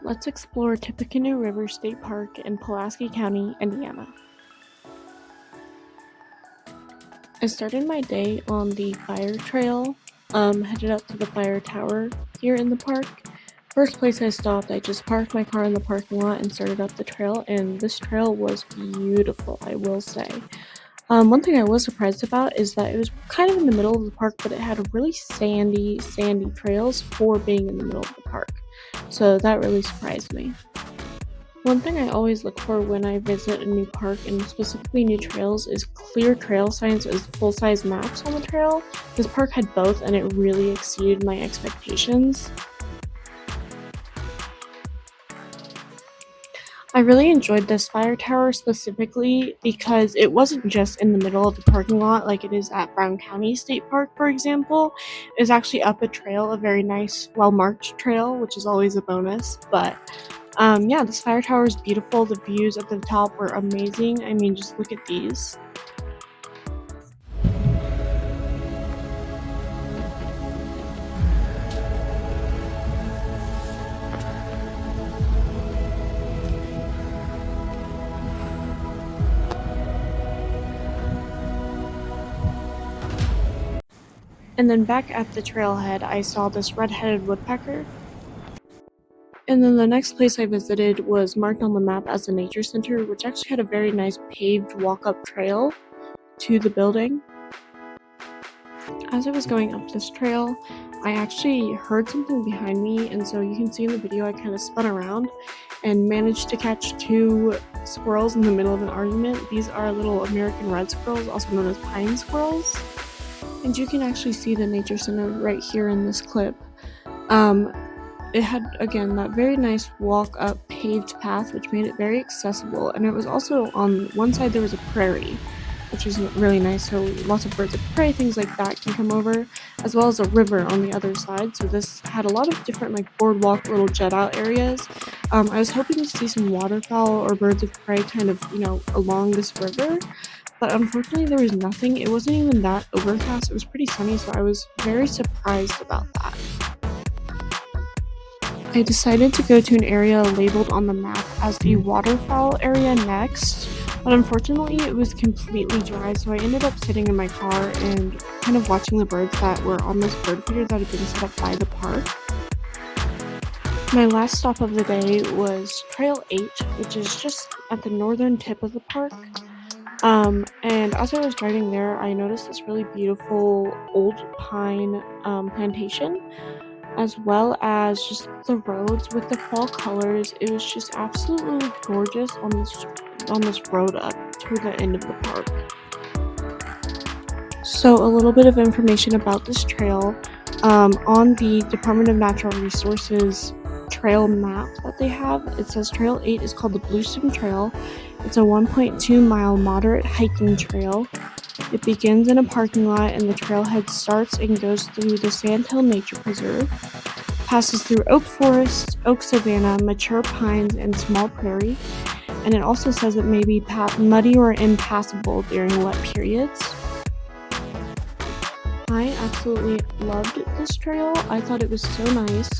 Let's explore Tippecanoe River State Park in Pulaski County, Indiana. I started my day on the fire trail, headed up to the fire tower here in the park. First place I stopped, I just parked my car in the parking lot and started up the trail, and this trail was beautiful, I will say. One thing I was surprised about is that it was kind of in the middle of the park, but it had really sandy trails for being in the middle of the park. So that really surprised me. One thing I always look for when I visit a new park, and specifically new trails, is clear trail signs with full-size maps on the trail. This park had both, and it really exceeded my expectations. I really enjoyed this fire tower specifically because it wasn't just in the middle of the parking lot like it is at Brown County State Park, for example. It was actually up a trail, a very nice, well-marked trail, which is always a bonus, but yeah, this fire tower is beautiful. The views at the top were amazing. I mean, just look at these. And then back at the trailhead, I saw this red-headed woodpecker. And then the next place I visited was marked on the map as a nature center, which actually had a very nice paved walk-up trail to the building. As I was going up this trail, I actually heard something behind me, and so you can see in the video I kind of spun around and managed to catch two squirrels in the middle of an argument. These are little American red squirrels, also known as pine squirrels. And you can actually see the nature center right here in this clip. It had, again, that very nice walk-up paved path, which made it very accessible, and it was also on one side there was a prairie, which was really nice, so lots of birds of prey, things like that can come over, as well as a river on the other side. So this had a lot of different like boardwalk little jet out areas. I was hoping to see some waterfowl or birds of prey kind of, along this river, but unfortunately there was nothing. It wasn't even that overcast. It was pretty sunny, so I was very surprised about that. I decided to go to an area labeled on the map as the waterfowl area next, but unfortunately it was completely dry, so I ended up sitting in my car and kind of watching the birds that were on this bird feeder that had been set up by the park. My last stop of the day was Trail 8, which is just at the northern tip of the park. And as I was driving there, I noticed this really beautiful old pine plantation, as well as just the roads with the fall colors. It was just absolutely gorgeous on this road up to the end of the park. So a little bit of information about this trail. On the Department of Natural Resources trail map that they have, it says Trail 8 is called the Bluestem Trail. It's a 1.2 mile moderate hiking trail. It begins in a parking lot, and the trailhead starts and goes through the Sandhill Nature Preserve, passes through oak forest, oak savanna, mature pines, and small prairie, and it also says it may be muddy or impassable during wet periods. I absolutely loved this trail. I thought it was so nice.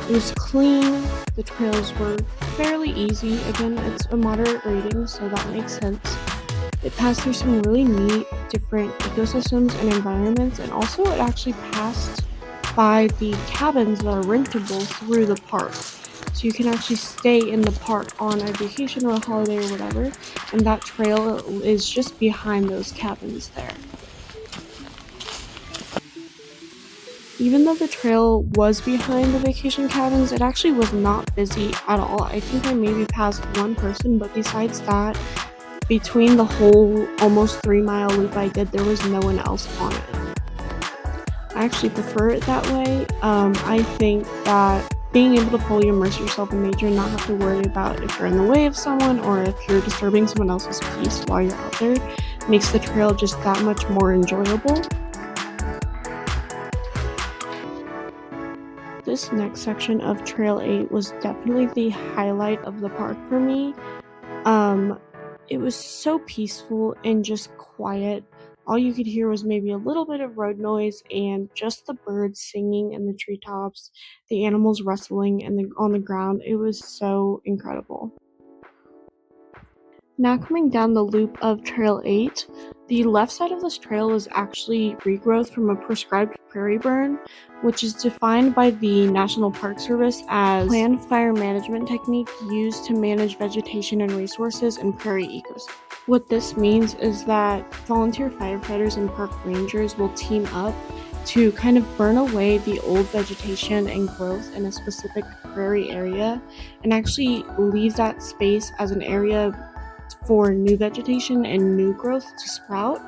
It was clean. The trails were fairly easy. Again, it's a moderate rating, so that makes sense. It passed through some really neat different ecosystems and environments, and also it actually passed by the cabins that are rentable through the park. So you can actually stay in the park on a vacation or a holiday or whatever, and that trail is just behind those cabins there. Even though the trail was behind the vacation cabins, it actually was not busy at all. I think I maybe passed one person, but besides that, between the whole almost 3-mile loop I did, there was no one else on it. I actually prefer it that way. I think that being able to fully immerse yourself in nature and not have to worry about if you're in the way of someone or if you're disturbing someone else's peace while you're out there makes the trail just that much more enjoyable. This next section of Trail 8 was definitely the highlight of the park for me. It was so peaceful and just quiet. All you could hear was maybe a little bit of road noise and just the birds singing in the treetops, the animals rustling on the ground. It was so incredible. Now coming down the loop of Trail 8, the left side of this trail was actually regrowth from a prescribed prairie burn, which is defined by the National Park Service as planned fire management technique used to manage vegetation and resources in prairie ecosystems. What this means is that volunteer firefighters and park rangers will team up to kind of burn away the old vegetation and growth in a specific prairie area and actually leave that space as an area for new vegetation and new growth to sprout,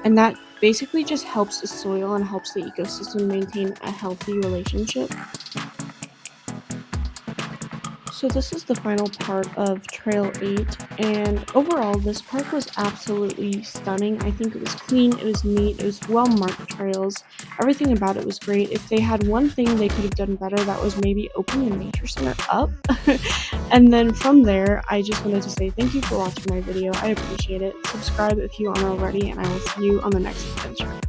and that basically just helps the soil and helps the ecosystem maintain a healthy relationship. So this is the final part of Trail 8, and overall this park was absolutely stunning. I think it was clean, it was neat, it was well-marked trails. Everything about it was great. If they had one thing they could have done better, that was maybe open the nature center up. And then from there, I just wanted to say thank you for watching my video. I appreciate it. Subscribe if you aren't already, and I will see you on the next adventure.